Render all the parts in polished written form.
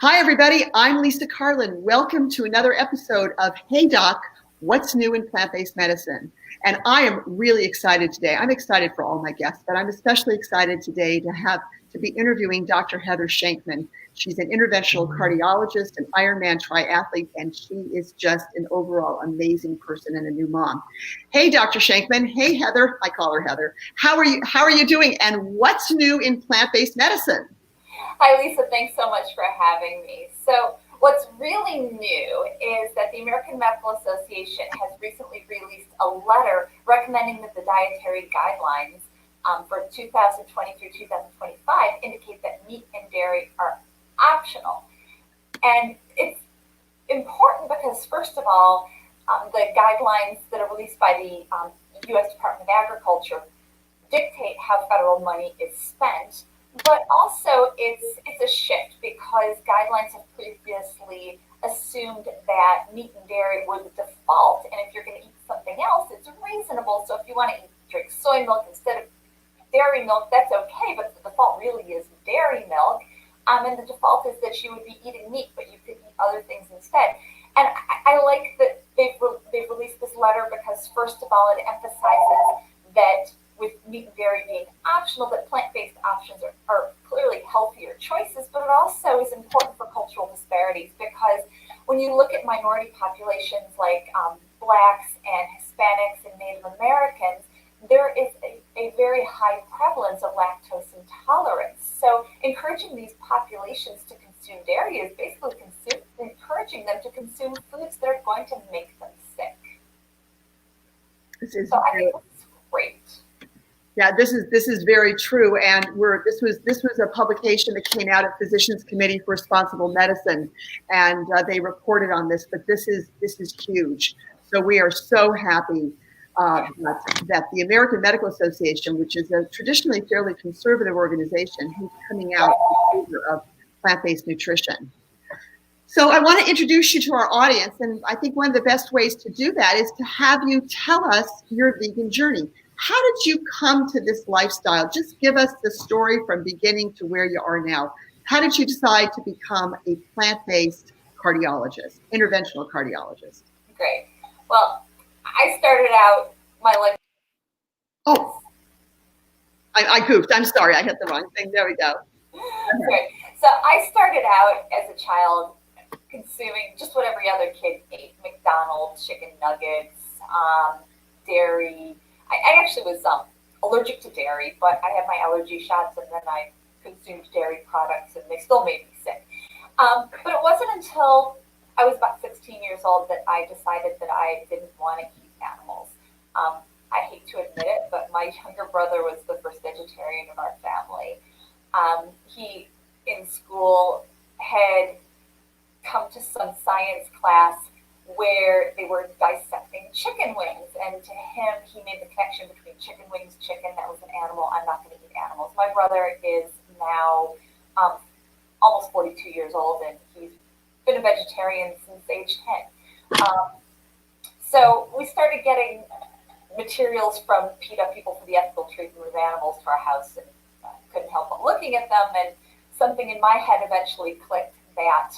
Hi, everybody. I'm Lisa Carlin. Welcome to another episode of Hey Doc, What's New in Plant-Based Medicine? And I am really excited today. I'm excited for all my guests, but I'm especially excited today to be interviewing Dr. Heather Shenkman. She's an interventional cardiologist, an Ironman triathlete, and she is just an overall amazing person and a new mom. Hey, Dr. Shenkman. Hey, Heather. I call her Heather. How are you doing? And what's new in plant-based medicine? Hi, Lisa. Thanks so much for having me. So what's really new is that the American Medical Association has recently released a letter recommending that the dietary guidelines for 2020 through 2025 indicate that meat and dairy are optional. And it's important because, first of all, the guidelines that are released by the U.S. Department of Agriculture dictate how federal money is spent. But also it's a shift because guidelines have previously assumed that meat and dairy were the default. And if you're going to eat something else, it's reasonable. So if you want to drink soy milk instead of dairy milk, that's okay. But the default really is dairy milk. And the default is that you would be eating meat, but you could eat other things instead. And I like that they've released this letter because, first of all, it emphasizes that with meat and dairy being optional, that plant-based options are clearly healthier choices, but it also is important for cultural disparities because when you look at minority populations like Blacks and Hispanics and Native Americans, there is a very high prevalence of lactose intolerance. So encouraging these populations to consume dairy is basically encouraging them to consume foods that are going to make them sick. So I think that's great. Yeah, this is very true, and this was a publication that came out at Physicians Committee for Responsible Medicine, and they reported on this. But this is huge. So we are so happy that the American Medical Association, which is a traditionally fairly conservative organization, who's coming out in favor of plant-based nutrition. So I want to introduce you to our audience, and I think one of the best ways to do that is to have you tell us your vegan journey. How did you come to this lifestyle? Just give us the story from beginning to where you are now. How did you decide to become a plant-based cardiologist, interventional cardiologist? Great. Well, I started out my life. Oh, I goofed. I'm sorry. I hit the wrong thing. There we go. Great. So I started out as a child consuming just what every other kid ate: McDonald's, chicken nuggets, dairy. I actually was allergic to dairy, but I had my allergy shots and then I consumed dairy products and they still made me sick. But it wasn't until I was about 16 years old that I decided that I didn't want to eat animals. I hate to admit it, but my younger brother was the first vegetarian of our family. He, in school, had come to some science class where they were dissecting chicken wings, and to him, he made the connection between chicken wings, chicken, that was an animal, I'm not going to eat animals. My brother is now almost 42 years old, and he's been a vegetarian since age 10. So we started getting materials from PETA, People for the Ethical Treatment of Animals, to our house, and couldn't help but looking at them, and something in my head eventually clicked that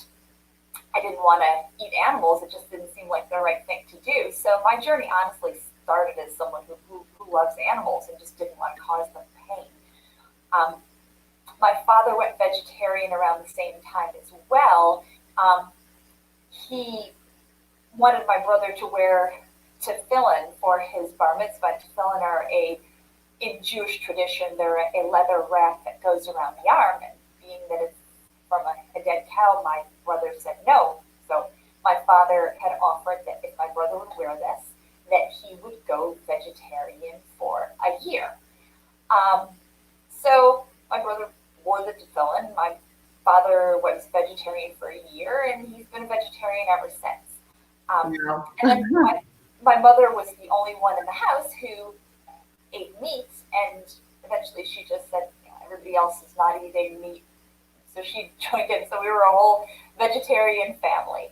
I didn't want to eat animals. It just didn't seem like the right thing to do. So my journey honestly started as someone who loves animals and just didn't want to cause them pain. My father went vegetarian around the same time as well. He wanted my brother to wear tefillin for his bar mitzvah. Tefillin are in Jewish tradition, they're a leather wrap that goes around the arm, and being that it's from a dead cow, my brother said no. So my father had offered that if my brother would wear this, that he would go vegetarian for a year. So my brother wore the tefillin. My father was vegetarian for a year, and he's been a vegetarian ever since. And then my mother was the only one in the house who ate meat, and eventually she just said, everybody else is not eating meat. So she joined in. So we were a whole vegetarian family.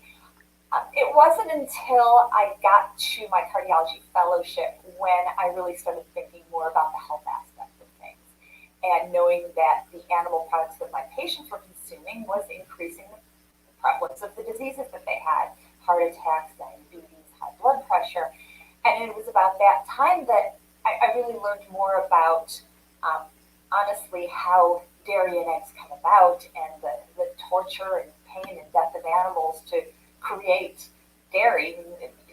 It wasn't until I got to my cardiology fellowship when I really started thinking more about the health aspect of things, and knowing that the animal products that my patients were consuming was increasing prevalence of the diseases that they had, heart attacks, diabetes, high blood pressure. And it was about that time that I really learned more about, honestly, how dairy and eggs come about, and the torture and pain and death of animals to create dairy.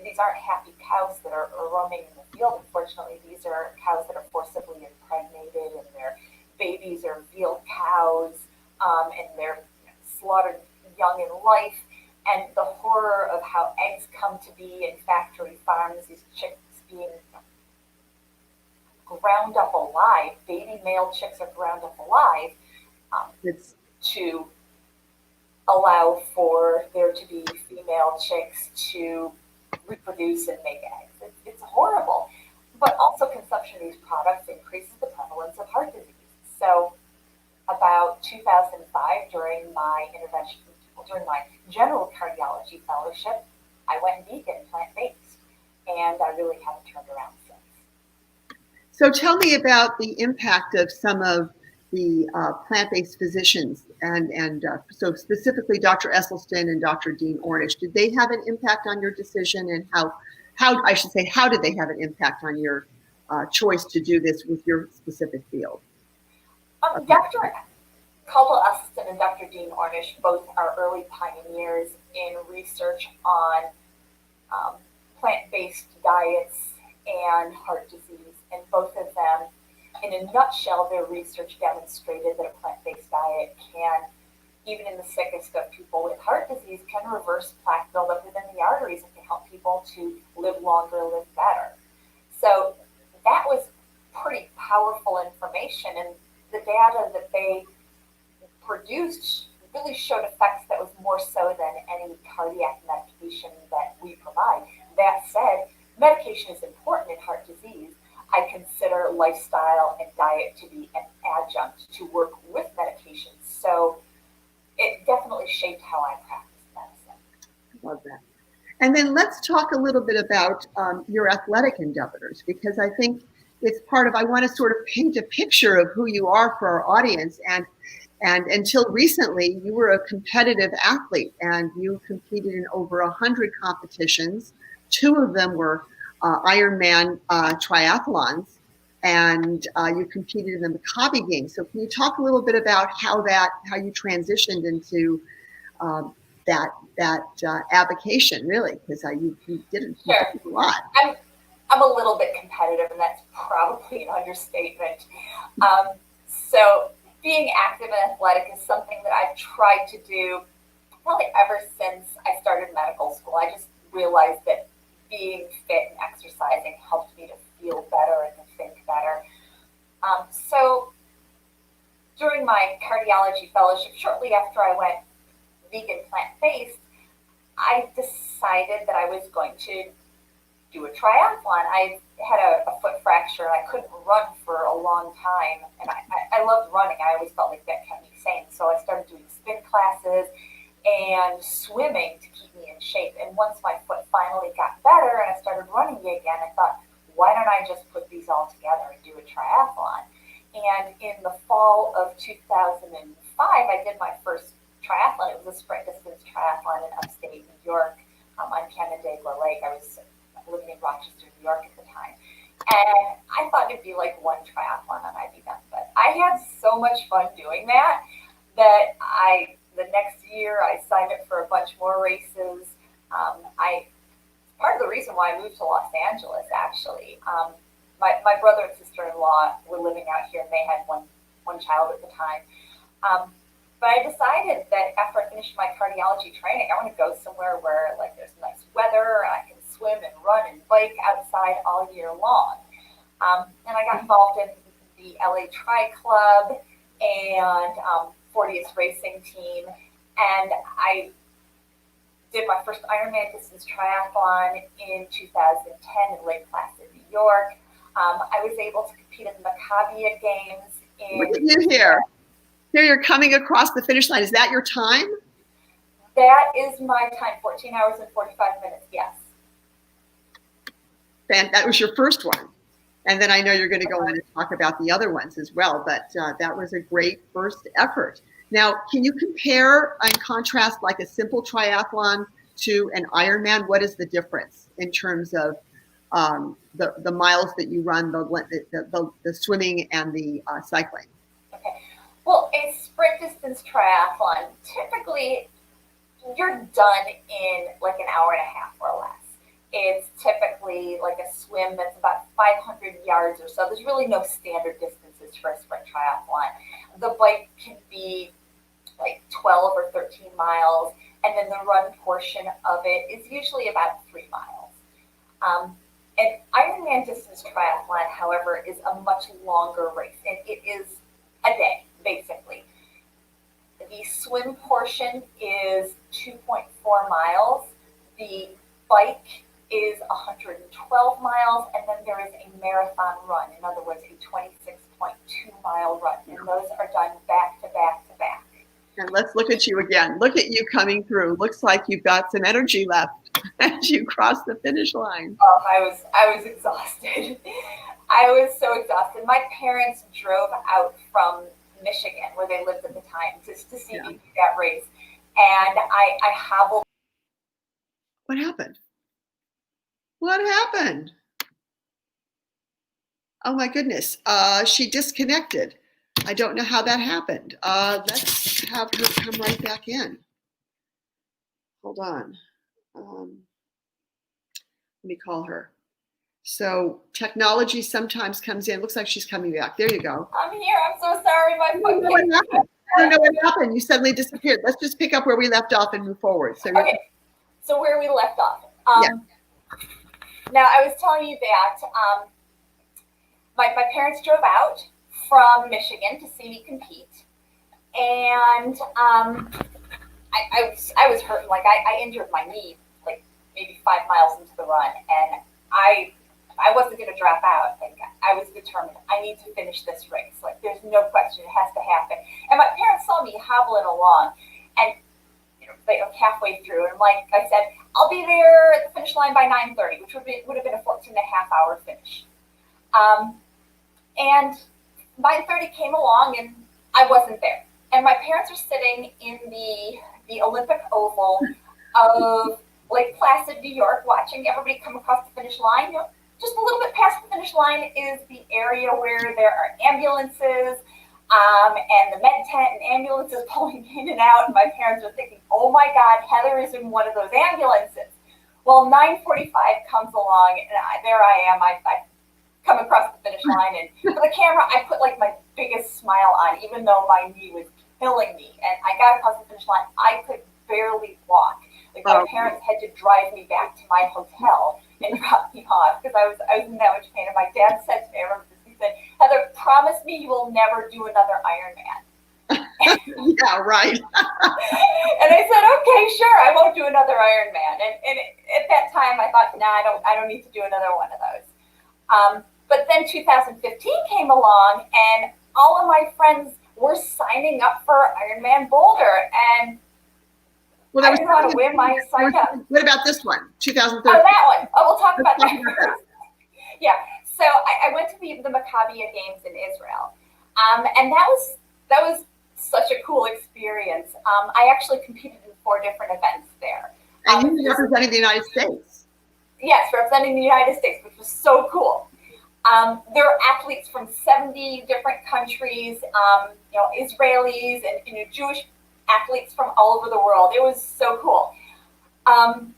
These aren't happy cows that are roaming in the field. Unfortunately, these are cows that are forcibly impregnated, and their babies are veal cows, and they're slaughtered young in life. And the horror of how eggs come to be in factory farms, these chicks being ground up alive, baby male chicks are ground up alive, to allow for there to be female chicks to reproduce and make eggs. It's horrible. But also consumption of these products increases the prevalence of heart disease. So about 2005, during my general cardiology fellowship, I went vegan, plant-based, and I really haven't turned around since. So tell me about the impact of some of the plant-based physicians, and so specifically Dr. Esselstyn and Dr. Dean Ornish. Did they have an impact on your decision, and how did they have an impact on your choice to do this with your specific field? Dr. Esselstyn and Dr. Dean Ornish both are early pioneers in research on plant-based diets and heart disease, and both of them, in a nutshell, their research demonstrated that a plant-based diet can, even in the sickest of people with heart disease, can reverse plaque buildup within the arteries and can help people to live longer, live better. So that was pretty powerful information, and the data that they produced really showed effects that was more so than any cardiac medication that we provide. That said, medication is important in heart disease. I consider lifestyle and diet to be an adjunct to work with medication. So it definitely shaped how I practice medicine. Love that. And then let's talk a little bit about your athletic endeavors, because I think it's part of, I want to sort of paint a picture of who you are for our audience. And until recently, you were a competitive athlete, and you competed in over 100 competitions. 2 of them were Ironman triathlons, and you competed in the Maccabi Games. So can you talk a little bit about how you transitioned into that avocation, really? Because you did a lot. I'm a little bit competitive, and that's probably an understatement. So being active and athletic is something that I've tried to do probably ever since I started medical school. I just realized that being fit and exercising helped me to feel better and to think better. So during my cardiology fellowship, shortly after I went vegan plant-based, I decided that I was going to do a triathlon. I had a foot fracture, and I couldn't run for a long time, and I loved running. I always felt like that kept me sane. So I started doing spin classes and swimming to keep me in shape. And once my foot finally got better and I started running again, I thought, why don't I just put these all together and do a triathlon? And in the fall of 2005, I did my first triathlon. It was a sprint distance triathlon in upstate New York on Canandaigua Lake. I was living in Rochester, New York at the time. And I thought it'd be like one triathlon and I'd be done. But I had so much fun doing that the next year I signed up for a bunch more races. Part of the reason why I moved to Los Angeles, actually, my brother and sister-in-law were living out here, and they had one child at the time. But I decided that after I finished my cardiology training, I want to go somewhere where there's nice weather, and I can swim and run and bike outside all year long. And I got involved in the LA Tri Club and 40th racing team, and I did my first Ironman distance triathlon in 2010 in Lake Placid, New York. I was able to compete in the Maccabi Games. Look at you here. Here you're coming across the finish line. Is that your time? That is my time, 14 hours and 45 minutes, yes. And that was your first one. And then I know you're going to go on and talk about the other ones as well, but that was a great first effort. Now, can you compare and contrast like a simple triathlon to an Ironman? What is the difference in terms of the miles that you run, the swimming and the cycling? Okay. Well, a sprint distance triathlon, typically you're done in like an hour and a half or less. It's typically like a swim that's about 500 yards or so. There's really no standard distances for a sprint triathlon. The bike can be like 12 or 13 miles, and then the run portion of it is usually about 3 miles. An Ironman distance triathlon, however, is a much longer race, and it is a day, basically. The swim portion is 2.4 miles. The bike is 112 miles, and then there is a marathon run. In other words, a 26.2 mile run, and those are done back to back to back. And let's look at you again. Look at you coming through. Looks like you've got some energy left as you cross the finish line. Oh, I was exhausted. I was so exhausted. My parents drove out from Michigan, where they lived at the time, just to see me do that race, and I hobbled. What happened? What happened? Oh my goodness. She disconnected. I don't know how that happened. Let's have her come right back in. Hold on. Let me call her. So technology sometimes comes in. Looks like she's coming back. There you go. I'm here. I'm so sorry. My phone came. I don't know what happened. You suddenly disappeared. Let's just pick up where we left off and move forward. So okay. So where we left off. Now, I was telling you that my parents drove out from Michigan to see me compete, and I was hurting. Like I injured my knee like maybe 5 miles into the run, and I wasn't going to drop out. Like I was determined. I need to finish this race. Like there's no question. It has to happen. And my parents saw me hobbling along, and like halfway through, and like I said, I'll be there at the finish line by 9:30, which would have been a 14.5-hour finish. And 9:30 came along, and I wasn't there. And my parents are sitting in the Olympic Oval of Lake Placid, New York, watching everybody come across the finish line. Just a little bit past the finish line is the area where there are ambulances, and the med tent and ambulances pulling in and out. And my parents are thinking, oh my God, Heather is in one of those ambulances. Well, 9:45 comes along, and there I am. I come across the finish line, and for the camera, I put like my biggest smile on, even though my knee was killing me. And I got across the finish line. I could barely walk. Like my parents had to drive me back to my hotel and drop me off because I was in that much pain. And my dad said to me, I remember this, he said, Heather, promise me you will never do another Ironman. Yeah, right. And I said, okay, sure, I won't do another Ironman. And at that time, I thought, nah, I don't need to do another one of those. But then 2015 came along, and all of my friends were signing up for Ironman Boulder, and I didn't know how to win my sign up. What about this one, 2013? Oh, that one. Oh, we'll talk about that first. Yeah. So I went to the Maccabiah Games in Israel, and that was such a cool experience. I actually competed in 4 different events there. And you were representing the United States. Yes, representing the United States, which was so cool. There are athletes from 70 different countries, Israelis and Jewish athletes from all over the world. It was so cool. And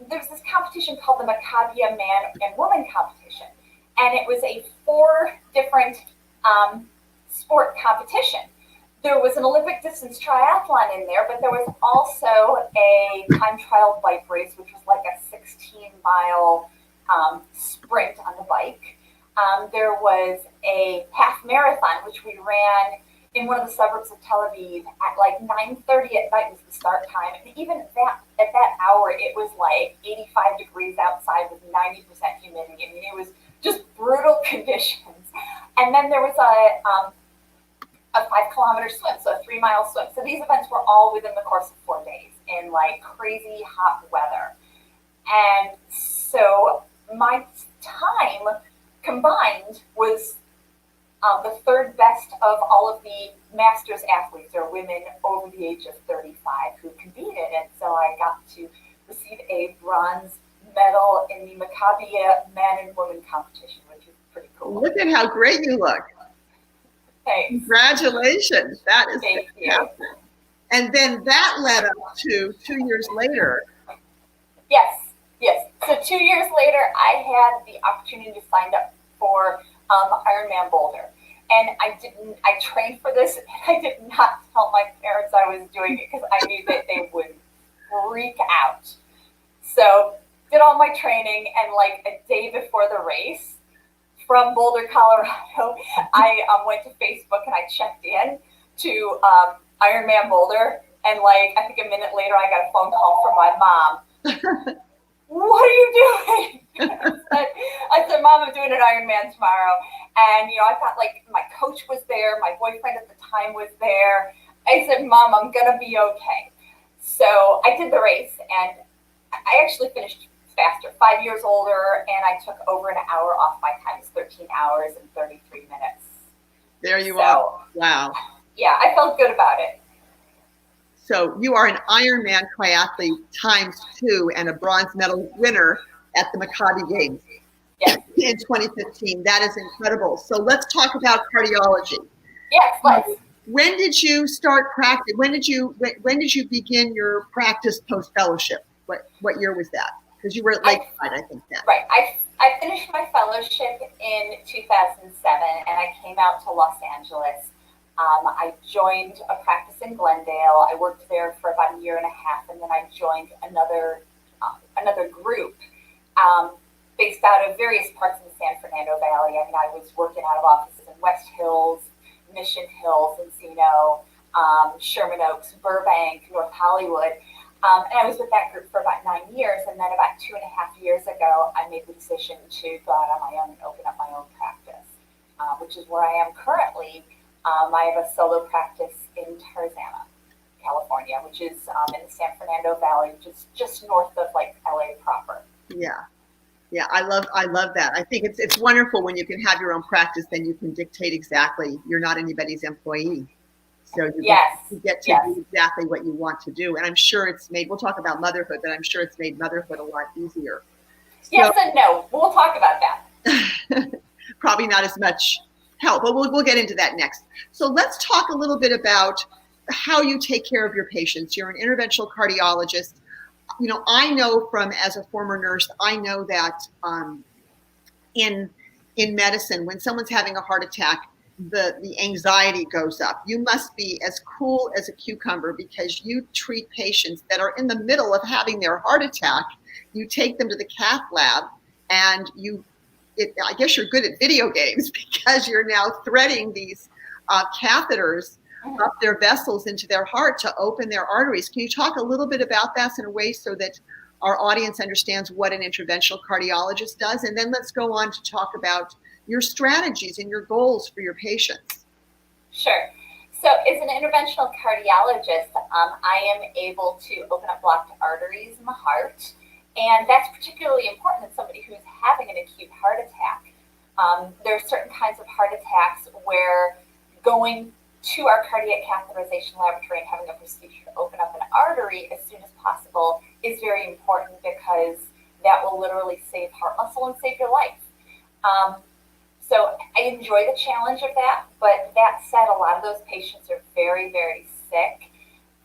there's this competition called the Maccabiah Man and Woman competition. And it was a 4 different sport competition. There was an Olympic distance triathlon in there, but there was also a time trial bike race, which was like a 16-mile sprint on the bike. There was a half marathon, which we ran in one of the suburbs of Tel Aviv at like 9:30 at night was the start time. And even at that hour, it was like 85 degrees outside with 90% humidity. I mean, it was just brutal conditions. And then there was a 5-kilometer swim, so a 3-mile swim. So these events were all within the course of 4 days in like crazy hot weather. And so my time combined was The third best of all of the masters athletes are women over the age of 35 who competed. And so I got to receive a bronze medal in the Maccabi man and woman competition, which is pretty cool. Look at how great you look. Thanks. Congratulations. That is Thank fantastic. you. And then that led up to 2 years later. Yes. So 2 years later, I had the opportunity to sign up for Ironman Boulder. And I trained for this, and I did not tell my parents I was doing it because I knew that they would freak out. So did all my training, and like a day before the race from Boulder, Colorado, I went to Facebook and I checked in to Ironman Boulder. And like, I think a minute later, I got a phone call from my mom. What are you doing? I said, Mom, I'm doing an Ironman tomorrow. And, you know, I thought like my coach was there. My boyfriend at the time was there. I said, Mom, I'm going to be okay. So I did the race, and I actually finished faster, 5 years older, and I took over an hour off my time. It's 13 hours and 33 minutes. There you are. Wow. Yeah, I felt good about it. So you are an Ironman triathlete ×2 and a bronze medal winner at the Maccabi Games in 2015. That is incredible. So let's talk about cardiology. Yes, let's. When did you start practice? When did you begin your practice post fellowship? What year was that? Because you were at Lakeside, I think then. Right. I finished my fellowship in 2007, and I came out to Los Angeles. I joined a practice in Glendale. I worked there for about a year and a half, and then I joined another group based out of various parts of the San Fernando Valley. I mean, I was working out of offices in West Hills, Mission Hills, Encino, Sherman Oaks, Burbank, North Hollywood. And I was with that group for about 9 years. And then about 2.5 years ago, I made the decision to go out on my own and open up my own practice, which is where I am currently. I have a solo practice in Tarzana, California, which is in the San Fernando Valley, just north of like LA proper. Yeah, I love that. I think it's wonderful when you can have your own practice, then you can dictate exactly. You're not anybody's employee. So you get to do exactly what you want to do. And I'm sure it's made, we'll talk about motherhood, but I'm sure it's made motherhood a lot easier. Yes and no. We'll talk about that. Probably not as much help, but we'll get into that next. So let's talk a little bit about how you take care of your patients. You're an interventional cardiologist. You know, I know from, as a former nurse, I know that in medicine, when someone's having a heart attack, the anxiety goes up. You must be as cool as a cucumber because you treat patients that are in the middle of having their heart attack. You take them to the cath lab, and I guess you're good at video games because you're now threading these catheters up their vessels into their heart to open their arteries. Can you talk a little bit about that in a way so that our audience understands what an interventional cardiologist does? And then let's go on to talk about your strategies and your goals for your patients. Sure. So as an interventional cardiologist, I am able to open up blocked arteries in the heart. And that's particularly important in somebody who's having an acute heart attack. There are certain kinds of heart attacks where going to our cardiac catheterization laboratory and having a procedure to open up an artery as soon as possible is very important because that will literally save heart muscle and save your life. So I enjoy the challenge of that, but that said, a lot of those patients are very, very sick.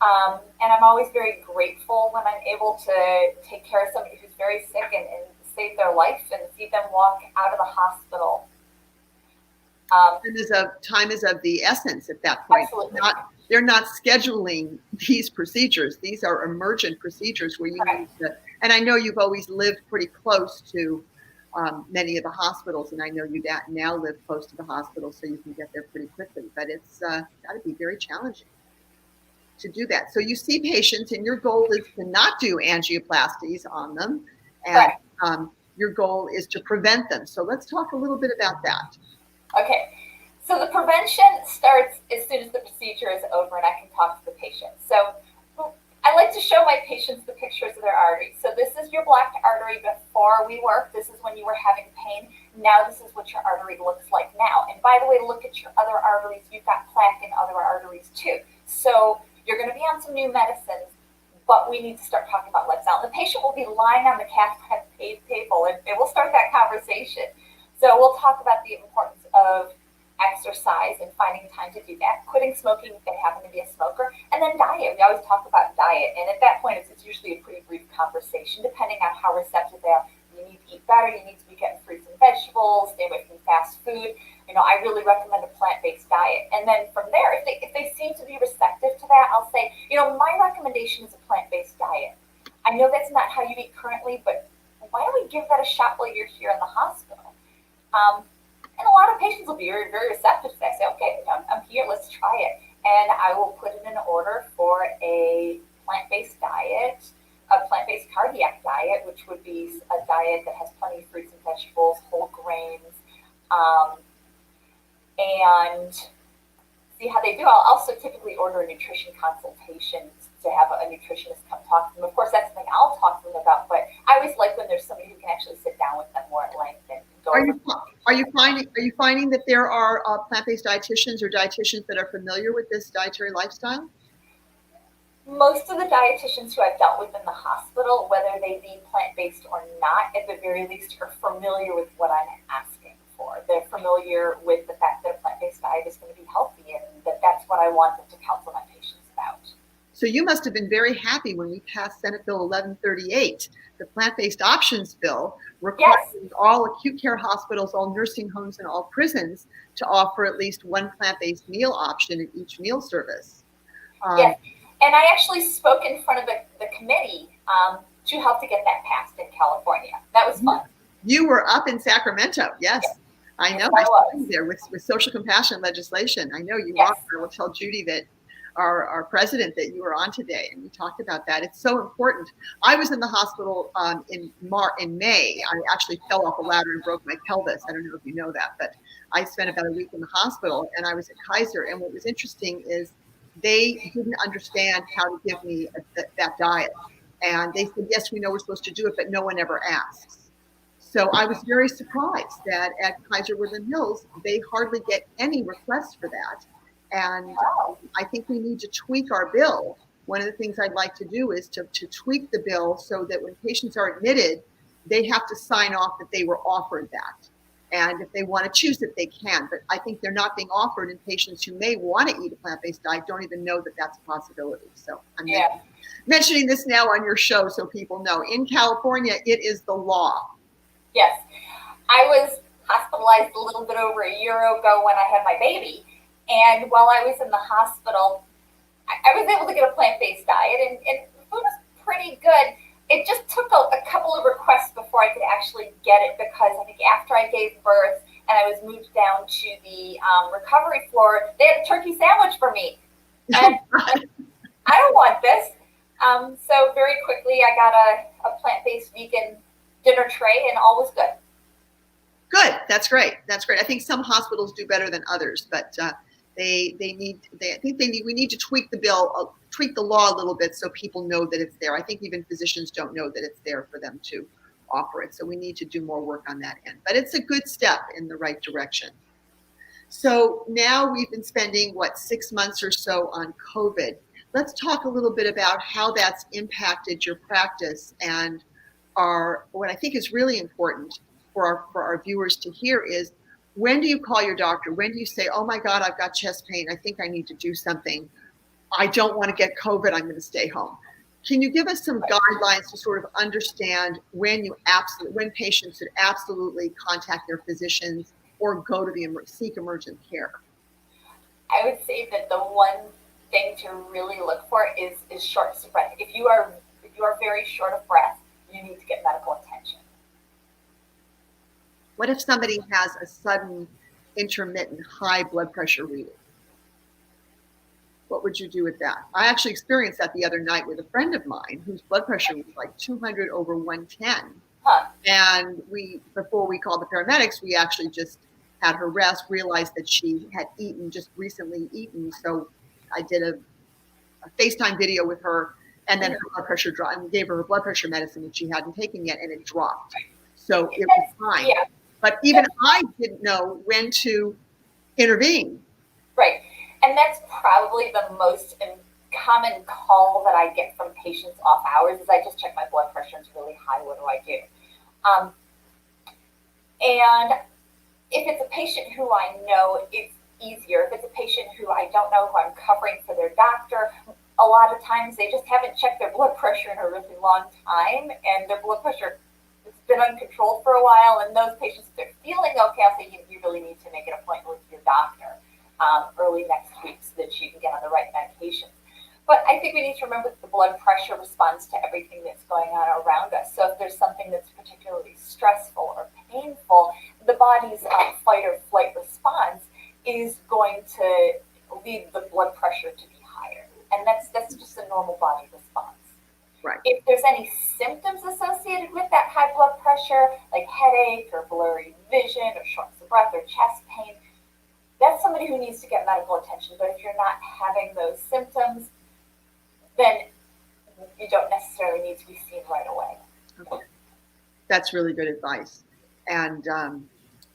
And I'm always very grateful when I'm able to take care of somebody who's very sick and save their life and see them walk out of the hospital. Time is of the essence at that point. Absolutely. They're not scheduling these procedures. These are emergent procedures where you need to, and I know you've always lived pretty close to many of the hospitals, and I know you now live close to the hospital, so you can get there pretty quickly. But it's got to be very challenging to do that. So you see patients, and your goal is to not do angioplasties on them, and your goal is to prevent them. So let's talk a little bit about that. Okay, so the prevention starts as soon as the procedure is over and I can talk to the patient. So I like to show my patients the pictures of their arteries. So this is your blocked artery before we work. This is when you were having pain. Now this is what your artery looks like now. And by the way, look at your other arteries. You've got plaque in other arteries too. So you're going to be on some new medicines, but we need to start talking about lights out. The patient will be lying on the cath lab table, and we'll start that conversation. So we'll talk about the importance of exercise and finding time to do that, quitting smoking if they happen to be a smoker, and then diet. We always talk about diet, and at that point, it's usually a pretty brief conversation, depending on how receptive they are. You need to eat better. You need to be getting fruits and vegetables. Stay away from fast food. I really recommend a plant-based diet. And then from there, if they seem to be receptive to that, I'll say, my recommendation is a plant-based diet. I know that's not how you eat currently, but why don't we give that a shot while you're here in the hospital? And a lot of patients will be very, very receptive to that. Say, okay, I'm here, let's try it. And I will put in an order for a plant-based diet, a plant-based cardiac diet, which would be a diet that has plenty of fruits and vegetables, whole grains, and see how they do. I'll also typically order a nutrition consultation to have a nutritionist come talk to them. Of course, that's something I'll talk to them about, but I always like when there's somebody who can actually sit down with them more at length and go Are you finding that there are plant-based dietitians or dietitians that are familiar with this dietary lifestyle? Most of the dietitians who I've dealt with in the hospital, whether they be plant-based or not, at the very least are familiar with what I'm asking for. They're familiar with the fact that a plant-based diet is going to be healthy and that that's what I want them to counsel my patients about. So you must have been very happy when we passed Senate Bill 1138, the plant-based options bill, requiring all acute care hospitals, all nursing homes, and all prisons to offer at least one plant-based meal option in each meal service. Yes, and I actually spoke in front of the committee to help to get that passed in California. That was fun. You were up in Sacramento, yes. I know. I was there with social compassion legislation. I know you are. I will tell Judy that our president that you were on today, and we talked about that. It's so important. I was in the hospital in May. I actually fell off a ladder and broke my pelvis. I don't know if you know that, but I spent about a week in the hospital, and I was at Kaiser. And what was interesting is they didn't understand how to give me that diet. And they said, yes, we know we're supposed to do it, but no one ever asks. So I was very surprised that at Kaiser Woodland Hills, they hardly get any requests for that. And I think we need to tweak our bill. One of the things I'd like to do is to tweak the bill so that when patients are admitted, they have to sign off that they were offered that. And if they want to choose it, they can. But I think they're not being offered, and patients who may want to eat a plant-based diet don't even know that that's a possibility. So I'm mentioning this now on your show so people know. In California, it is the law. Yes. I was hospitalized a little bit over a year ago when I had my baby. And while I was in the hospital, I was able to get a plant-based diet, and it was pretty good. It just took a couple of requests before I could actually get it, because I think after I gave birth and I was moved down to the recovery floor, they had a turkey sandwich for me. And I don't want this. So very quickly, I got a plant-based vegan dinner tray, and all was good. Good. That's great. That's great. I think some hospitals do better than others, but we need to tweak the bill, tweak the law a little bit so people know that it's there. I think even physicians don't know that it's there for them to offer it. So we need to do more work on that end. But it's a good step in the right direction. So now we've been spending, 6 months or so on COVID. Let's talk a little bit about how that's impacted your practice, and what I think is really important for our viewers to hear is, when do you call your doctor? When do you say, oh my God, I've got chest pain, I think I need to do something. I don't want to get COVID, I'm going to stay home. Can you give us some guidelines to sort of understand when patients should absolutely contact their physicians or go to seek emergent care? I would say that the one thing to really look for is shortness of breath. If you are very short of breath, you need to get medical attention. What if somebody has a sudden intermittent high blood pressure reading? What would you do with that? I actually experienced that the other night with a friend of mine whose blood pressure was like 200 over 110. And before we called the paramedics, we actually just had her rest, realized that she had recently eaten. So I did a FaceTime video with her, and then her blood pressure dropped, and we gave her blood pressure medicine, which she hadn't taken yet, and it dropped. So it was fine. Yeah. But even I didn't know when to intervene. Right. And that's probably the most common call that I get from patients off hours is I just check my blood pressure, it's really high, what do I do? And if it's a patient who I know, it's easier. If it's a patient who I don't know, who I'm covering for their doctor, a lot of times they just haven't checked their blood pressure in a really long time, and their blood pressure has been uncontrolled for a while. And those patients, if they're feeling okay, I'll say you really need to make an appointment with your doctor early next week so that you can get on the right medications. But I think we need to remember that the blood pressure responds to everything that's going on around us. So if there's something that's particularly stressful or painful, the body's fight or flight response is going to lead the blood pressure to be higher. And that's just a normal body response. Right. If there's any symptoms associated with that high blood pressure, like headache or blurry vision or shortness of breath or chest pain, that's somebody who needs to get medical attention. But if you're not having those symptoms, then you don't necessarily need to be seen right away. Okay. That's really good advice. And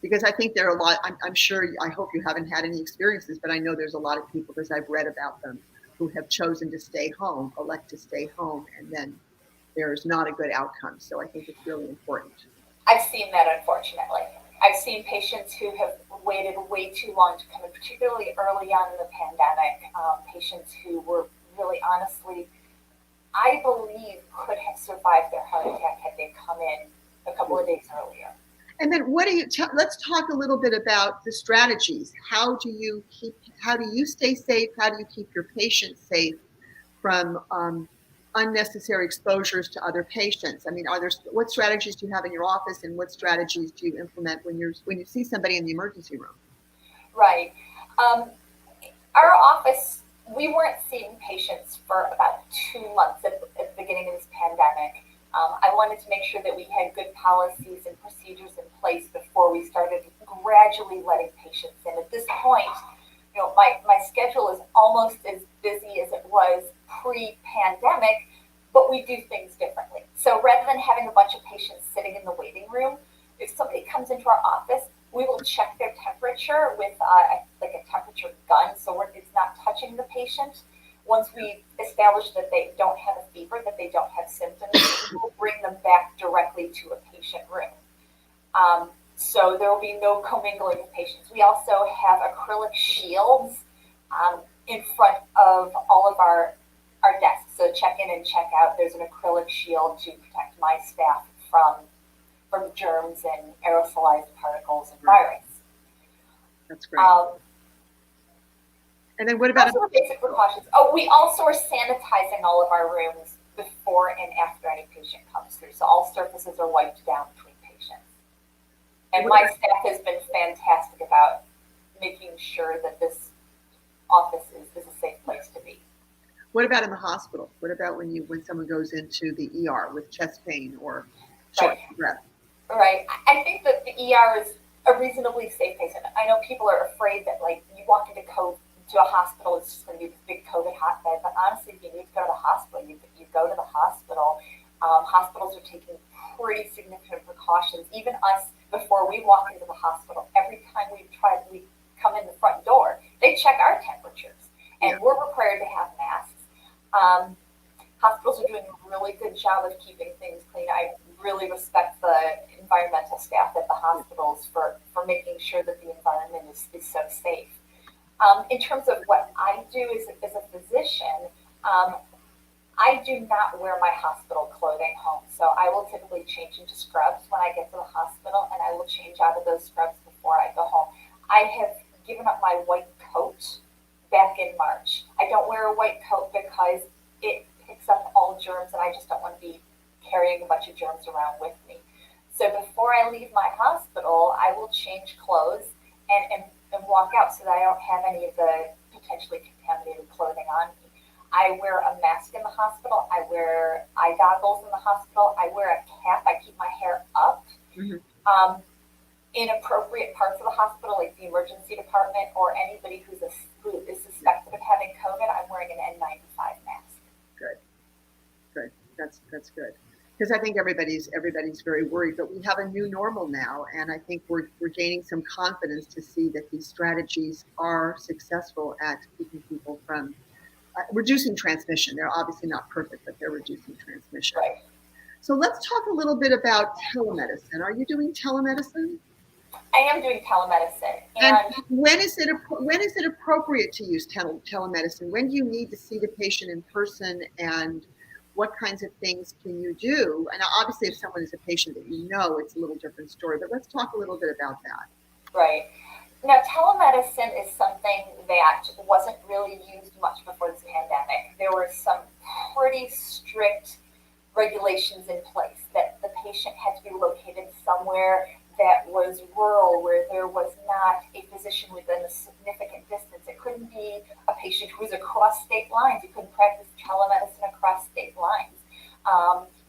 because I think there are a lot, I'm sure, I hope you haven't had any experiences, but I know there's a lot of people, because I've read about them, who have chosen to stay home, elect to stay home, and then there's not a good outcome. So I think it's really important. I've seen that, unfortunately. I've seen patients who have waited way too long to come in, particularly early on in the pandemic, patients who were really honestly, I believe, could have survived their heart attack had they come in a couple of days earlier. And then let's talk a little bit about the strategies. How do you stay safe? How do you keep your patients safe from unnecessary exposures to other patients? I mean, what strategies do you have in your office, and what strategies do you implement when you see somebody in the emergency room? Right. Our office, we weren't seeing patients for about 2 months at the beginning of this pandemic. I wanted to make sure that we had good policies and procedures in place before we started gradually letting patients in. At this point, my schedule is almost as busy as it was pre-pandemic, but we do things differently. So rather than having a bunch of patients sitting in the waiting room, if somebody comes into our office, we will check their temperature with like a temperature gun, so it's not touching the patient. Once we establish that they don't have a fever, that they don't have symptoms, we'll bring them back directly to a patient room. So there will be no commingling of patients. We also have acrylic shields in front of all of our desks. So check in and check out, there's an acrylic shield to protect my staff from germs and aerosolized particles and virus. That's great. And then what about also basic precautions? Oh, we also are sanitizing all of our rooms before and after any patient comes through. So all surfaces are wiped down between patients. And my staff has been fantastic about making sure that this office is a safe place to be. What about in the hospital? What about when someone goes into the ER with chest pain or shortness of breath? Right. I think that the ER is a reasonably safe place. And I know people are afraid that, like, you walk into a hospital, it's just going to be this big COVID hotbed. But honestly, if you need to go to the hospital, you go to the hospital. Hospitals are taking pretty significant precautions. Even us, before we walk into the hospital, every time we come in the front door, they check our temperatures. And we're required to have masks. Hospitals are doing a really good job of keeping things clean. I really respect the environmental staff at the hospitals for making sure that the environment is so safe. In terms of what I do as a physician, I do not wear my hospital clothing home. So I will typically change into scrubs when I get to the hospital, and I will change out of those scrubs before I go home. I have given up my white coat back in March. I don't wear a white coat because it picks up all germs, and I just don't want to be carrying a bunch of germs around with me. So before I leave my hospital, I will change clothes and walk out so that I don't have any of the potentially contaminated clothing on me. I wear a mask in the hospital. I wear eye goggles in the hospital. I wear a cap. I keep my hair up. Mm-hmm. In appropriate parts of the hospital, like the emergency department or anybody who is suspected of having COVID, I'm wearing an N95 mask. Good. That's good. because I think everybody's very worried, but we have a new normal now, and I think we're gaining some confidence to see that these strategies are successful at keeping people from reducing transmission. They're obviously not perfect, but they're reducing transmission. Right. So let's talk a little bit about telemedicine. Are you doing telemedicine? I am doing telemedicine. And when is it appropriate to use telemedicine? When do you need to see the patient in person, and what kinds of things can you do? And obviously, if someone is a patient that you know, it's a little different story. But let's talk a little bit about that. Right. Now, telemedicine is something that wasn't really used much before this pandemic. There were some pretty strict regulations in place that the patient had to be located somewhere that was rural, where there was not a physician within a significant distance. It couldn't be a patient who was across state lines. You couldn't practice telemedicine across state lines.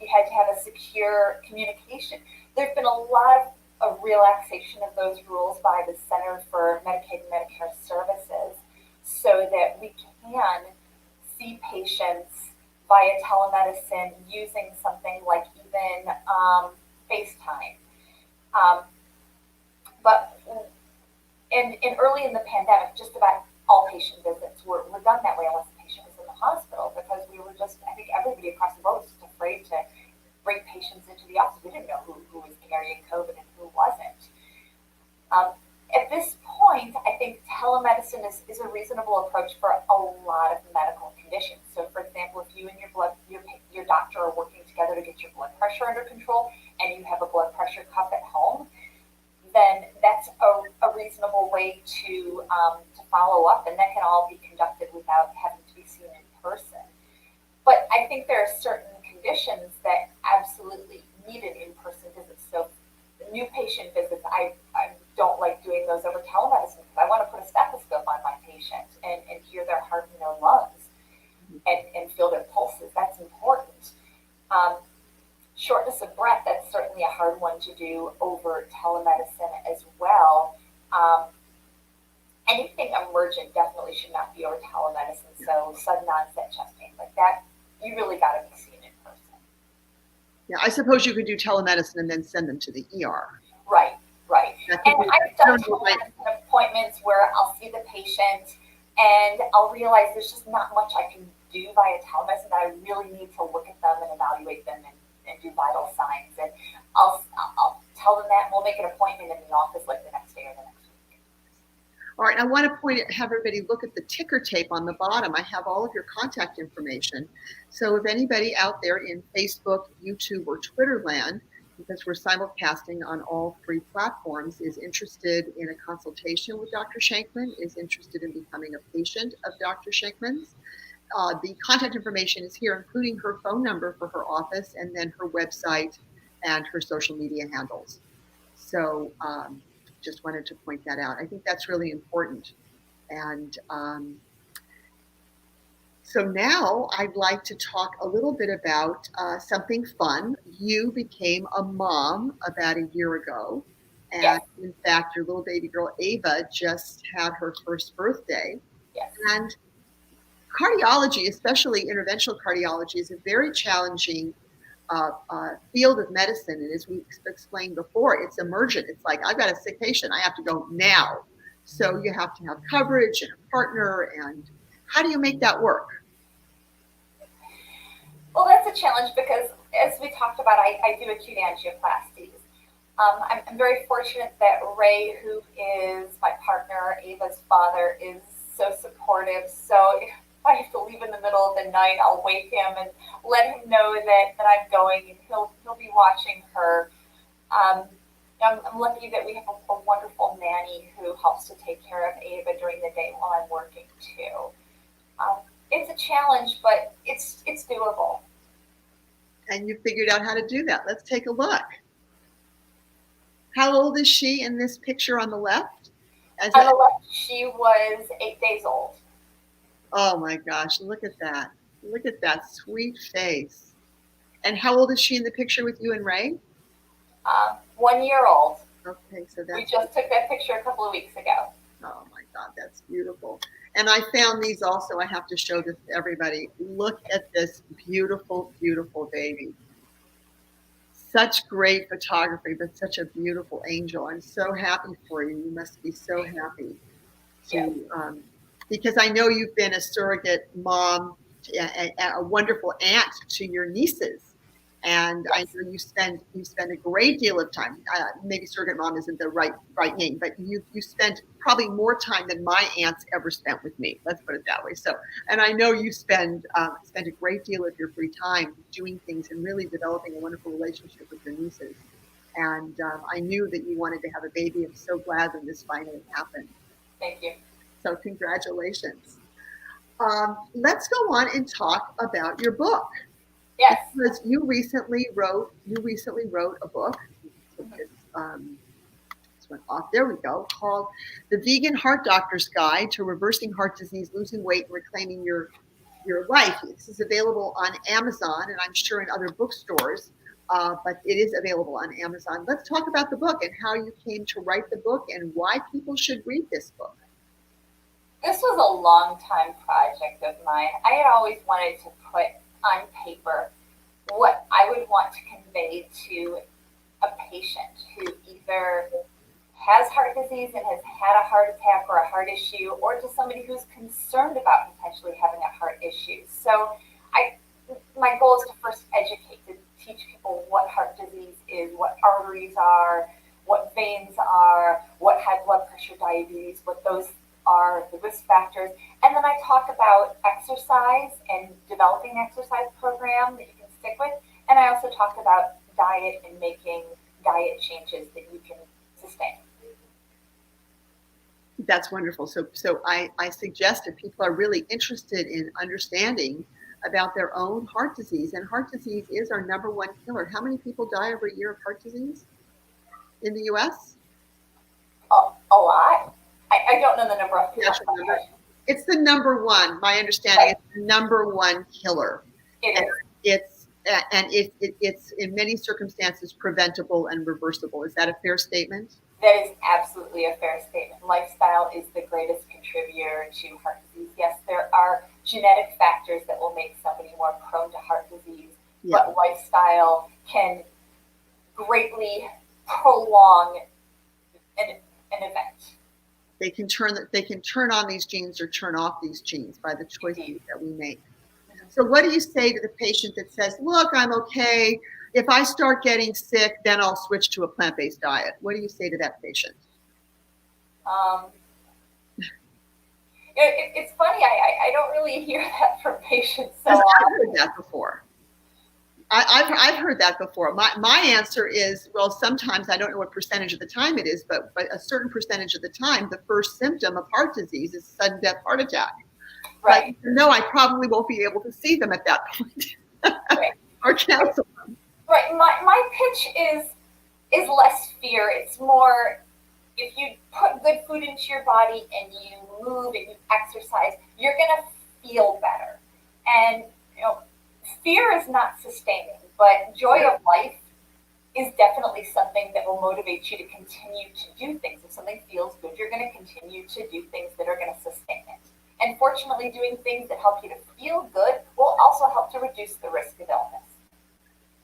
You had to have a secure communication. There's been a lot of relaxation of those rules by the Center for Medicaid and Medicare Services so that we can see patients via telemedicine using something like even FaceTime. But early in the pandemic, just about all patient visits were done that way unless the patient was in the hospital, because we were just, I think everybody across the board was just afraid to bring patients into the office. We didn't know who was carrying COVID and who wasn't. At this point, I think telemedicine is a reasonable approach for a lot of medical conditions. So, for example, if you and your doctor are working together to get your blood pressure under control, and you have a blood pressure cuff at home, then that's a reasonable way to follow up, and that can all be conducted without having to be seen in person. But I think there are certain conditions that absolutely need an in-person visit. So new patient visits, I don't like doing those over telemedicine because I want to put a stethoscope on my patient and hear their heart and their lungs and feel their pulses. That's important. Shortness of breath, that's certainly a hard one to do over telemedicine as well. Anything emergent definitely should not be over telemedicine. So sudden onset chest pain, like that, you really got to be seen in person. Yeah, I suppose you could do telemedicine and then send them to the ER. Right. And I've done telemedicine appointments where I'll see the patient and I'll realize there's just not much I can do via telemedicine, that I really need to look at them and evaluate them and do vital signs. And I'll tell them that, and we'll make an appointment in the office like the next day or the next week. All right, I want to have everybody look at the ticker tape on the bottom. I have all of your contact information. So if anybody out there in Facebook, YouTube, or Twitter land, because we're simulcasting on all three platforms, is interested in a consultation with Dr. Shenkman, is interested in becoming a patient of Dr. Shenkman's, the contact information is here, including her phone number for her office, and then her website and her social media handles. So just wanted to point that out. I think that's really important. And so now I'd like to talk a little bit about something fun. You became a mom about a year ago. And yes. In fact, your little baby girl, Ava, just had her first birthday. Yes. And cardiology, especially interventional cardiology, is a very challenging field of medicine. And as we explained before, it's emergent. It's like, I've got a sick patient, I have to go now. So you have to have coverage and a partner. And how do you make that work? Well, that's a challenge because, as we talked about, I do acute angioplasties. I'm very fortunate that Ray, who is my partner, Ava's father, is so supportive. So if I have to leave in the middle of the night, I'll wake him and let him know that I'm going, and he'll be watching her. I'm lucky that we have a wonderful nanny who helps to take care of Ava during the day while I'm working too. It's a challenge, but it's doable. And you figured out how to do that. Let's take a look. How old is she in this picture on the left? On the left, she was 8 days old. Oh my gosh, look at that. Look at that sweet face. And how old is she in the picture with you and Ray? 1 year old. Okay, so that's... We just took that picture a couple of weeks ago. Oh my God, that's beautiful. And I found these also. I have to show this to everybody. Look at this beautiful, beautiful baby. such great photography, but such a beautiful angel. I'm so happy for you. You must be so happy because I know you've been a surrogate mom, a wonderful aunt to your nieces. And I know you spend a great deal of time. Maybe surrogate mom isn't the right name, but you spent probably more time than my aunts ever spent with me. Let's put it that way. So, and I know you spend a great deal of your free time doing things and really developing a wonderful relationship with your nieces. And I knew that you wanted to have a baby. I'm so glad that this finally happened. Thank you. So congratulations. Let's go on and talk about your book. Yes. Because you recently wrote a book. This went off. There we go. Called "The Vegan Heart Doctor's Guide to Reversing Heart Disease, Losing Weight, and Reclaiming Your Life." This is available on Amazon, and I'm sure in other bookstores, but it is available on Amazon. Let's talk about the book and how you came to write the book and why people should read this book. This was a long time project of mine. I had always wanted to put on paper what I would want to convey to a patient who either has heart disease and has had a heart attack or a heart issue, or to somebody who's concerned about potentially having a heart issue. So my goal is to first educate, to teach people what heart disease is, what arteries are, what veins are, what high blood pressure, diabetes, what those are, the risk factors. And then I talk about exercise and developing an exercise program that you can stick with. And I also talk about diet and making diet changes that you can sustain. That's wonderful. So I suggest if people are really interested in understanding about their own heart disease, and heart disease is our number one killer. How many people die every year of heart disease in the U.S.? A lot. I don't know the number of people. It's the number one. My understanding is the number one killer. It's in many circumstances preventable and reversible. Is that a fair statement? That is absolutely a fair statement. Lifestyle is the greatest contributor to heart disease. Yes, there are genetic factors that will make somebody more prone to heart disease, but lifestyle can greatly prolong an event. They can turn on these genes or turn off these genes by the choices that we make. So what do you say to the patient that says, look, I'm okay. If I start getting sick, then I'll switch to a plant-based diet. What do you say to that patient? It's funny. I don't really hear that from patients. So I've heard that before. I've heard that before. My answer is, well, sometimes I don't know what percentage of the time it is, but a certain percentage of the time, the first symptom of heart disease is sudden death heart attack. Right. But no, I probably won't be able to see them at that point or counsel them. Right. My pitch is less fear. It's more, if you put good food into your body and you move and you exercise, you're going to feel better. And, fear is not sustaining, but joy of life is definitely something that will motivate you to continue to do things. If something feels good, you're going to continue to do things that are going to sustain it. And fortunately, doing things that help you to feel good will also help to reduce the risk of illness.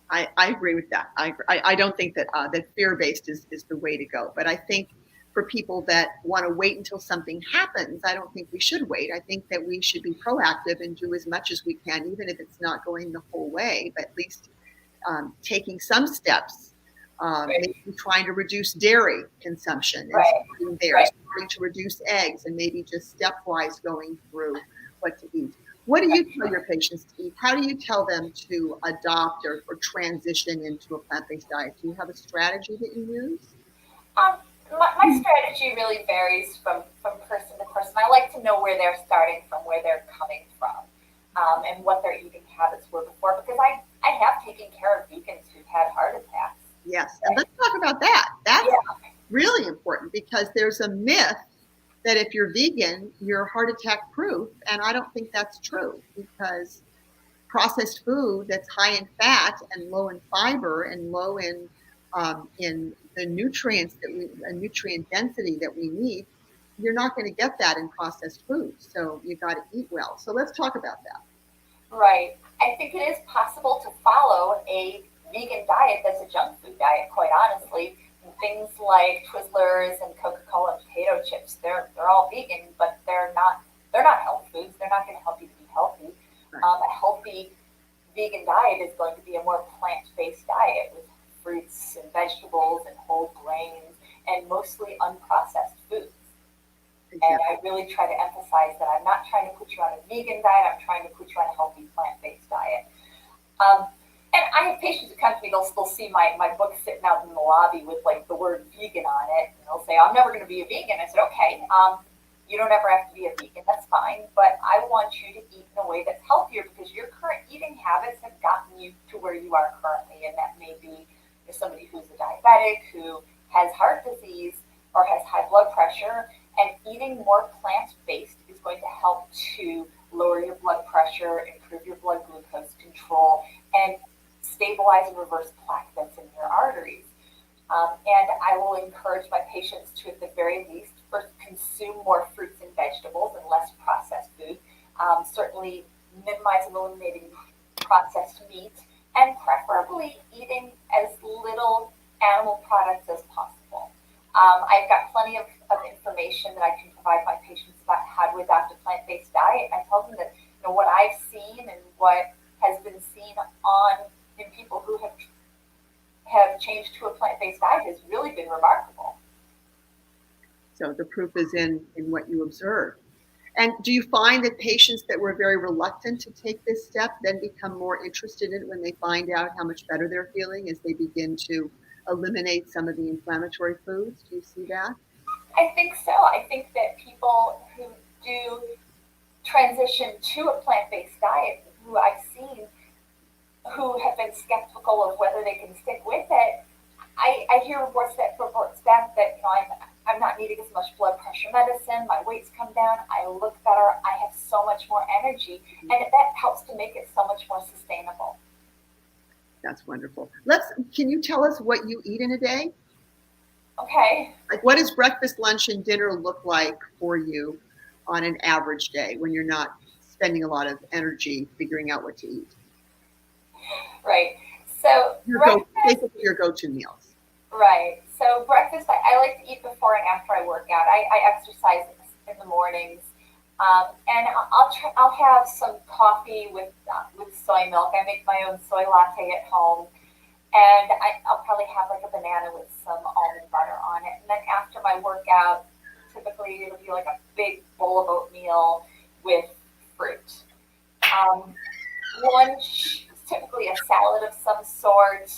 I agree with that. I don't think that fear-based is the way to go. But I think for people that want to wait until something happens, I don't think we should wait. I think that we should be proactive and do as much as we can, even if it's not going the whole way, but at least taking some steps, maybe trying to reduce dairy consumption, and starting to reduce eggs, and maybe just stepwise going through what to eat. What do you tell your patients to eat? How do you tell them to adopt or transition into a plant-based diet? Do you have a strategy that you use? My strategy really varies from person to person. I like to know where they're starting from, where they're coming from, and what their eating habits were before, because I have taken care of vegans who've had heart attacks. Yes, and let's talk about that. That's really important, because there's a myth that if you're vegan, you're heart attack proof, and I don't think that's true, because processed food that's high in fat and low in fiber and low in the nutrients nutrient density that we need, you're not going to get that in processed food. So you got to eat well. So let's talk about that. Right. I think it is possible to follow a vegan diet that's a junk food diet, quite honestly. Things like Twizzlers and Coca-Cola and potato chips, they're all vegan, but they're not health foods. They're not going to help you to be healthy. Right. A healthy vegan diet is going to be a more plant-based diet with fruits and vegetables and whole grains and mostly unprocessed foods. Exactly. And I really try to emphasize that I'm not trying to put you on a vegan diet. I'm trying to put you on a healthy plant-based diet. And I have patients who come to me, they'll see my book sitting out in the lobby with like the word vegan on it. And they'll say, I'm never going to be a vegan. I said, okay, you don't ever have to be a vegan. That's fine. But I want you to eat in a way that's healthier because your current eating habits have gotten you to where you are currently. And that may be somebody who's a diabetic, who has heart disease or has high blood pressure. And eating more plant-based is going to help to lower your blood pressure, improve your blood glucose control, and stabilize and reverse plaque that's in your arteries. And I will encourage my patients to, at the very least, first consume more fruits and vegetables and less processed food. Certainly minimize and eliminating processed meat, and preferably eating as little animal products as possible. I've got plenty of information that I can provide my patients about how to adopt a plant-based diet. I tell them that what I've seen and what has been seen in people who have changed to a plant-based diet has really been remarkable. So the proof is in what you observe. And do you find that patients that were very reluctant to take this step then become more interested in it when they find out how much better they're feeling as they begin to eliminate some of the inflammatory foods? Do you see that? I think so. I think that people who do transition to a plant-based diet, who I've seen, who have been skeptical of whether they can stick with it, I hear reports back that I'm not needing as much blood pressure medicine, my weight's come down, I look better, I have so much more energy, and that helps to make it so much more sustainable. That's wonderful. Can you tell us what you eat in a day? Okay. Like, what does breakfast, lunch, and dinner look like for you on an average day when you're not spending a lot of energy figuring out what to eat? Right. So basically your go-to meals. Right. So breakfast, I like to eat before and after I work out. I exercise in the mornings, and I'll have some coffee with soy milk. I make my own soy latte at home, and I'll probably have like a banana with some almond butter on it. And then after my workout, typically it'll be like a big bowl of oatmeal with fruit. Lunch is typically a salad of some sort.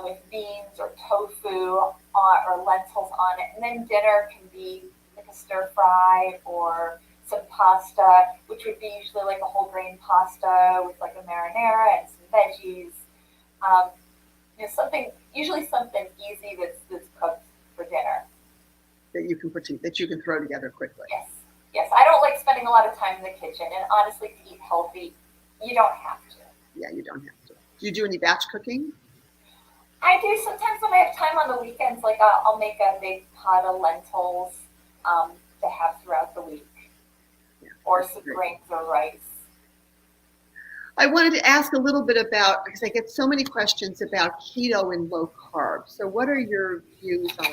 With beans or tofu or lentils on it. And then dinner can be like a stir fry or some pasta, which would be usually like a whole grain pasta with like a marinara and some veggies. Usually something easy that's cooked for dinner. That you can throw together quickly. Yes. I don't like spending a lot of time in the kitchen, and honestly, to eat healthy, you don't have to. Yeah, you don't have to. Do you do any batch cooking? I do sometimes when I have time on the weekends. Like I'll make a big pot of lentils to have throughout the week, or some grains or rice. I wanted to ask a little bit about, because I get so many questions about keto and low carb. So what are your views on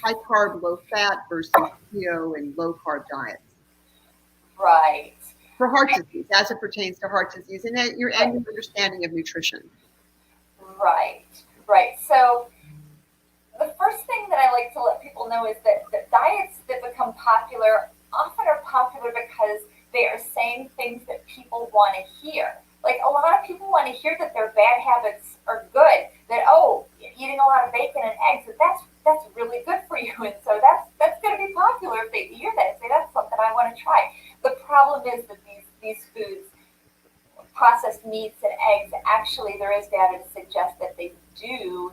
high carb, low fat versus keto and low carb diets? Right. For heart disease, as it pertains to heart disease, and your understanding of nutrition. Right. So the first thing that I like to let people know is that diets that become popular often are popular because they are saying things that people want to hear. Like a lot of people want to hear that their bad habits are good, that, eating a lot of bacon and eggs, that's really good for you. And so that's going to be popular if they hear that and say, that's something I want to try. The problem is that these foods, processed meats and eggs, actually there is data to suggest that they do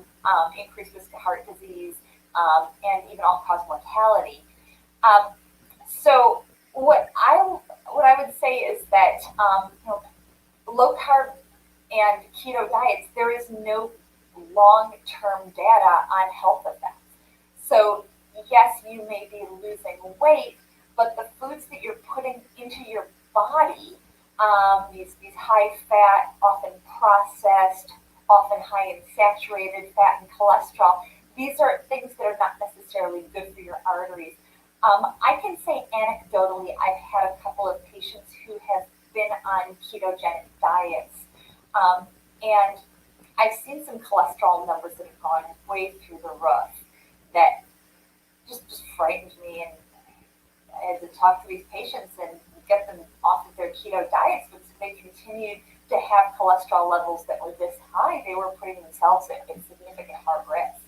increase risk of heart disease and even all-cause mortality. So what I would say is that low carb and keto diets, there is no long-term data on health effects. So yes, you may be losing weight, but the foods that you're putting into your body, these high-fat, often processed, often high in saturated fat and cholesterol. These are things that are not necessarily good for your arteries. I can say anecdotally, I've had a couple of patients who have been on ketogenic diets, and I've seen some cholesterol numbers that have gone way through the roof that just frightened me. And I had to talk to these patients and get them off of their keto diets, but if they continued to have cholesterol levels that were this high, they were putting themselves at significant heart risk.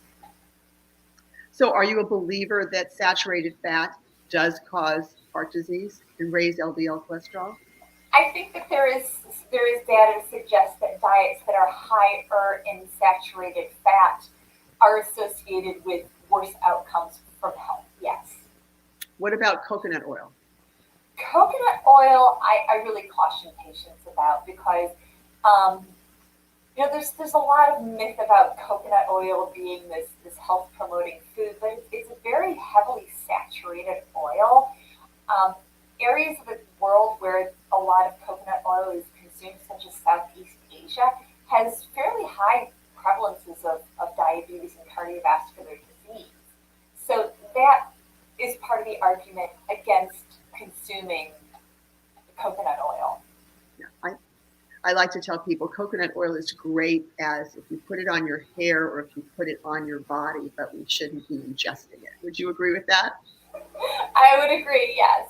So are you a believer that saturated fat does cause heart disease and raise LDL cholesterol? I think that there is data to suggest that diets that are higher in saturated fat are associated with worse outcomes from health, yes. What about coconut oil? Coconut oil, I really caution patients about because, there's a lot of myth about coconut oil being this health promoting food, but it's a very heavily saturated oil. Areas of the world where a lot of coconut oil is consumed, such as Southeast Asia, has fairly high prevalences of diabetes and cardiovascular disease. So that is part of the argument against consuming coconut oil. Yeah, I like to tell people coconut oil is great as if you put it on your hair or if you put it on your body, but we shouldn't be ingesting it. Would you agree with that? I would agree, yes.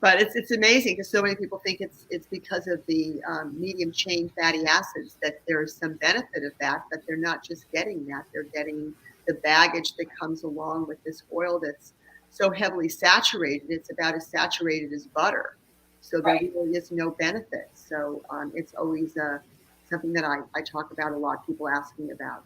But it's amazing because so many people think it's because of the medium chain fatty acids that there's some benefit of that, but they're not just getting that. They're getting the baggage that comes along with this oil that's so heavily saturated. It's about as saturated as butter. So there really is no benefit. So it's always something that I talk about a lot, people ask me about.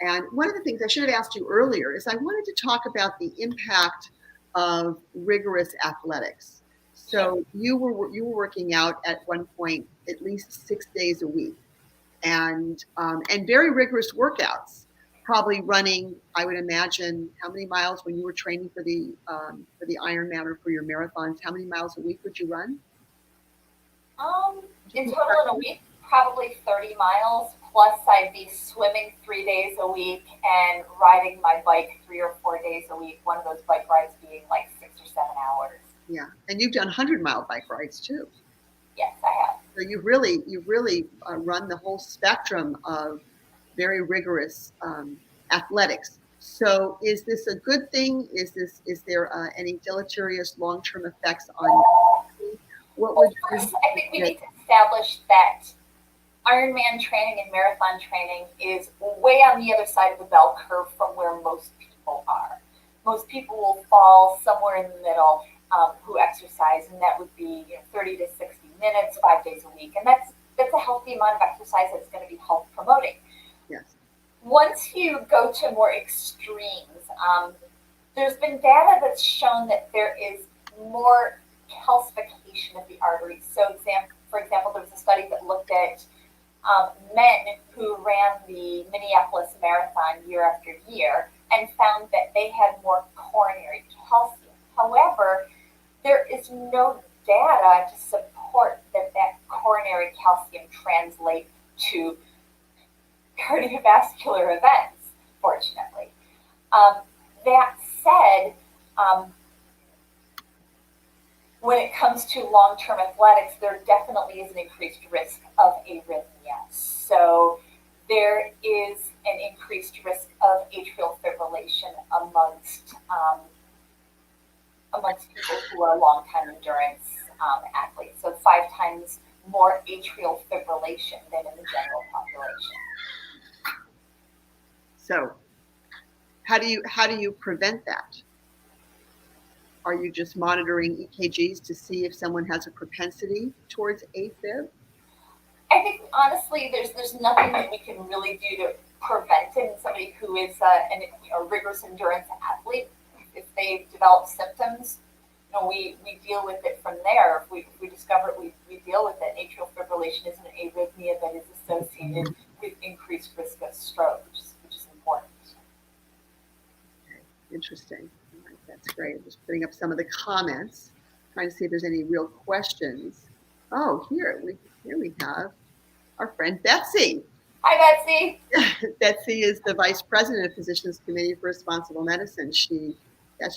And one of the things I should have asked you earlier is I wanted to talk about the impact of rigorous athletics. So you were working out at one point at least 6 days a week, and very rigorous workouts. Probably running, I would imagine, how many miles when you were training for the Ironman or for your marathons? How many miles a week would you run? In total in a week, probably 30 miles. Plus, I'd be swimming 3 days a week and riding my bike 3 or 4 days a week. One of those bike rides being like 6 or 7 hours. Yeah, and you've done 100-mile bike rides too. Yes, I have. So you've really run the whole spectrum of very rigorous athletics. So is this a good thing? Is there any deleterious long-term effects on you? First, I think we need to establish that Ironman training and marathon training is way on the other side of the bell curve from where most people are. Most people will fall somewhere in the middle who exercise, and that would be 30 to 60 minutes, 5 days a week. And that's a healthy amount of exercise that's going to be health promoting. Yes. Once you go to more extremes, there's been data that's shown that there is more calcification of the arteries. So, for example, there was a study that looked at men who ran the Minneapolis Marathon year after year and found that they had more coronary calcium. However, there is no data to support that coronary calcium translates to cardiovascular events, fortunately. That said, when it comes to long-term athletics, there definitely is an increased risk of arrhythmia. So there is an increased risk of atrial fibrillation amongst people who are long-time endurance athletes. So 5 times more atrial fibrillation than in the general population. So how do you prevent that? Are you just monitoring EKGs to see if someone has a propensity towards AFib? I think honestly, there's nothing that we can really do to prevent it in somebody who is a rigorous endurance athlete. If they develop symptoms, we deal with it from there. If we discover it, we deal with it. Atrial fibrillation is an arrhythmia that is associated with increased risk of stroke, which is important. Okay, interesting. All right, that's great. I'm just putting up some of the comments, trying to see if there's any real questions. Oh, here we have. our friend Betsy. Hi, Betsy. Betsy is the Vice President of Physicians Committee for Responsible Medicine. She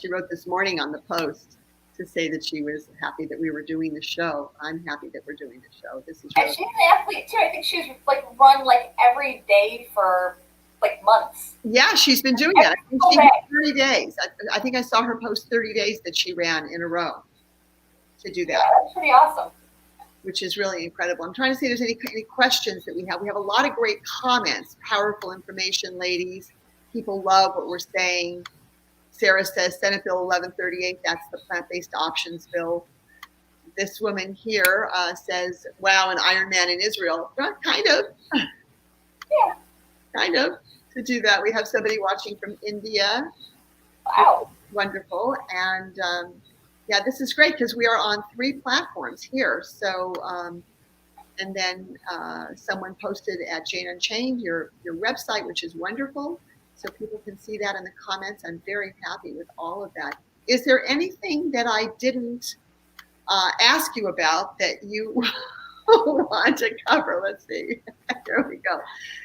wrote this morning on the Post to say that she was happy that we were doing the show. I'm happy that we're doing the show. This is really And she's an athlete too. I think she's like run like every day for like months. Yeah, she's been doing that. I think she did 30 days. I think I saw her post 30 days that she ran in a row to do that. Yeah, that's pretty awesome. Which is really incredible. I'm trying to see if there's any questions that we have. We have a lot of great comments, powerful information, ladies. People love what we're saying. Sarah says Senate Bill 1138, that's the plant-based options bill. This woman here says, wow, an Ironman in Israel. Well, kind of. Yeah. Kind of. To do that, we have somebody watching from India. Wow. Wonderful. And yeah, this is great because we are on 3 platforms here. So, and then someone posted at Jane Unchained, your website, which is wonderful. So people can see that in the comments. I'm very happy with all of that. Is there anything that I didn't ask you about that you want to cover? Let's see. There we go.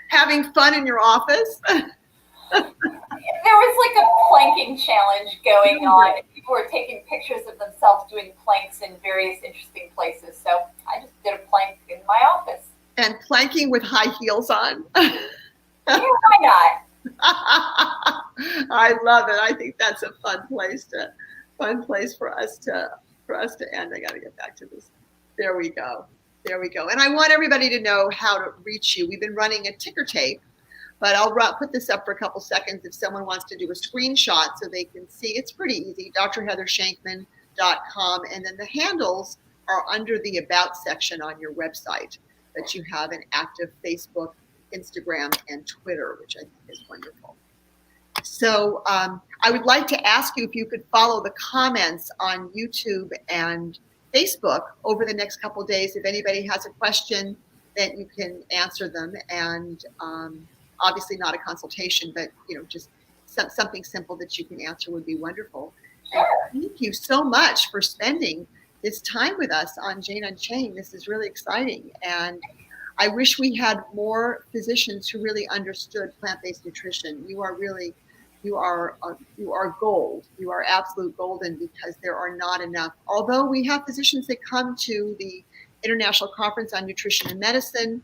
Having fun in your office? There was like a planking challenge going on, and people were taking pictures of themselves doing planks in various interesting places. So I just did a plank in my office. And planking with high heels on? Yeah, why not? I love it. I think that's a fun place for us to end. I got to get back to this. There we go. And I want everybody to know how to reach you. We've been running a ticker tape, but I'll put this up for a couple seconds if someone wants to do a screenshot so they can see. It's pretty easy. drheathershankman.com, and then the handles are under the About section on your website. That you have an active Facebook, Instagram, and Twitter, which I think is wonderful. So I would like to ask you if you could follow the comments on YouTube and Facebook over the next couple of days. If anybody has a question, that you can answer them. And obviously not a consultation, but just something simple that you can answer would be wonderful. And thank you so much for spending this time with us on Jane Unchained. This is really exciting. And I wish we had more physicians who really understood plant-based nutrition. You are gold. You are absolute golden, because there are not enough. Although we have physicians that come to the International Conference on Nutrition and Medicine,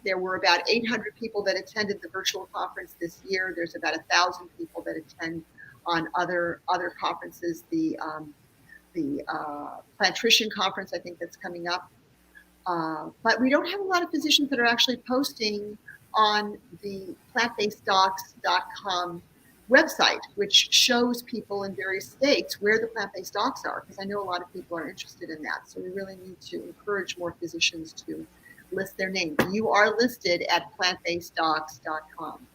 there were about 800 people that attended the virtual conference this year. There's about 1,000 people that attend on other conferences. The Plantrition conference, I think, that's coming up. But we don't have a lot of physicians that are actually posting on the plantbaseddocs.com website, which shows people in various states where the plant-based docs are, because I know a lot of people are interested in that. So we really need to encourage more physicians to list their name. You are listed at plantbaseddocs.com.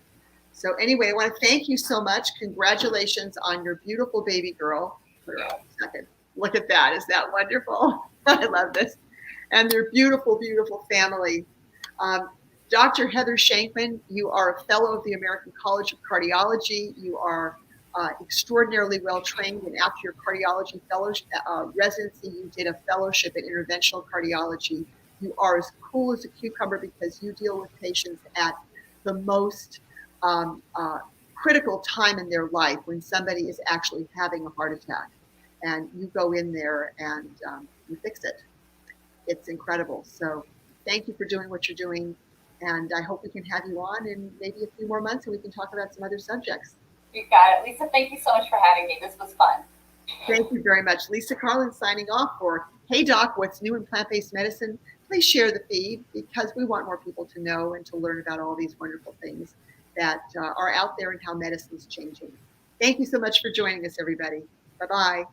So anyway, I want to thank you so much. Congratulations on your beautiful baby girl. Put her up a second. Look at that. Is that wonderful? I love this. And their beautiful, beautiful family. Dr. Heather Shenkman, you are a fellow of the American College of Cardiology. You are extraordinarily well trained, and after your cardiology fellowship residency, you did a fellowship in interventional cardiology. You are as cool as a cucumber, because you deal with patients at the most critical time in their life, when somebody is actually having a heart attack, and you go in there and you fix it. It's incredible. So thank you for doing what you're doing. And I hope we can have you on in maybe a few more months, and we can talk about some other subjects. You got it. Lisa, thank you so much for having me. This was fun. Thank you very much. Lisa Carlin signing off for Hey Doc, What's New in Plant-Based Medicine? Please share the feed, because we want more people to know and to learn about all these wonderful things that are out there and how medicine is changing. Thank you so much for joining us, everybody. Bye-bye.